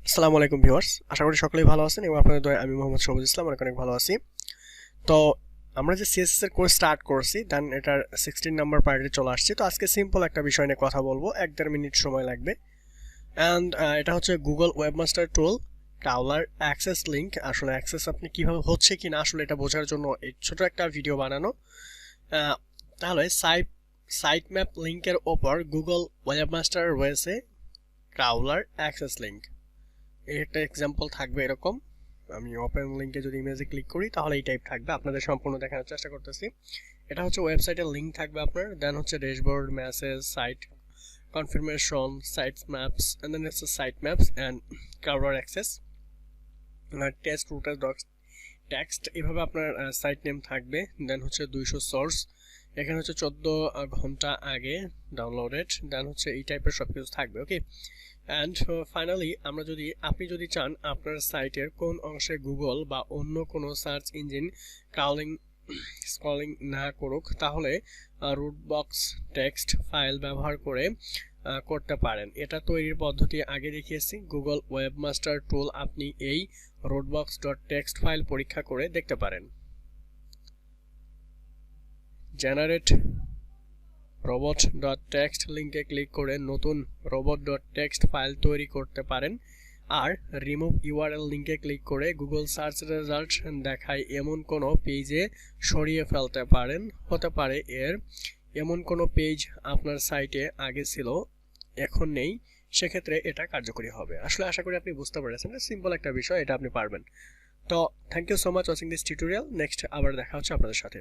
আসসালামু আলাইকুম ভিউয়ার্স, আশা করি সকলেই ভালো আছেন এবং আপনাদের দয়ায় আমি মোহাম্মদ সবুজ ইসলাম অনেক ভালো আছি। তো আমরা যে সিএসএস এর কোর্স স্টার্ট করছি দেন এটার 16 নাম্বার পার্টে চলে আসছি। তো আজকে সিম্পল একটা বিষয় নিয়ে কথা বলবো, 1-1.5 মিনিট সময় লাগবে। অ্যান্ড এটা হচ্ছে গুগল ওয়েবমাস্টার টুল ক্রাউলার অ্যাক্সেস লিঙ্ক। আসলে অ্যাক্সেস আপনি কিভাবে হচ্ছে কিনা আসলে এটা বোঝার জন্য এই ছোট একটা ভিডিও বানানো। তাহলে সাইট ম্যাপ লিঙ্কের ওপর গুগল ওয়েবমাস্টার রয়েছে ক্রাউলার অ্যাক্সেস লিঙ্ক। একটা এক্সাম্পল থাকবে এরকম। আমি ওপেন লিঙ্কে যদি ইমেজে ক্লিক করি তাহলে এই টাইপ থাকবে, আপনাদের সম্পূর্ণ দেখানোর চেষ্টা করতেছি। এটা হচ্ছে ওয়েবসাইটের লিঙ্ক থাকবে আপনার, দেন হচ্ছে dashboard, message, site confirmation, site maps, and then হচ্ছে site maps and crawler access, text router docs text, এভাবে আপনার সাইট নেম থাকবে। দেন হচ্ছে 200 সোর্স, এখানে হচ্ছে 14 ঘন্টা আগে ডাউনলোডেড, দেন হচ্ছে এই টাইপের সব কিছু থাকবে। ওকে, অ্যান্ড ফাইনালি আপনি যদি চান আপনার সাইটের কোন অংশে গুগল বা অন্য কোনো সার্চ ইঞ্জিন স্ক্রলিং না করুক, তাহলে রুট বক্স টেক্সট ফাইল ব্যবহার করে করতে পারেন। এটা তৈরির পদ্ধতি আগে দেখিয়েছি। গুগল ওয়েবমাস্টার টুল আপনি এই রুটবক্স ডট টেক্সট ফাইল পরীক্ষা করে দেখতে পারেন। জেনারেট রোবট ডট টেক্সট লিঙ্কে ক্লিক করে নতুন রোবট ডট টেক্সট ফাইল তৈরি করতে পারেন। আর রিমুভ ইউআরএল লিঙ্কে ক্লিক করে গুগল সার্চ রেজাল্ট দেখায় এমন কোনো পেজে সরিয়ে ফেলতে পারেন। হতে পারে এমন কোনো পেজ আপনার সাইটে আগে ছিল, এখন নেই, সেক্ষেত্রে এটা কার্যকরী হবে। আসলে আশা করি আপনি বুঝতে পেরেছেন, সিম্পল একটা বিষয়, এটা আপনি পারবেন। তো thank you so much watching this tutorial. Next আবার দেখা হচ্ছে আপনাদের সাথে।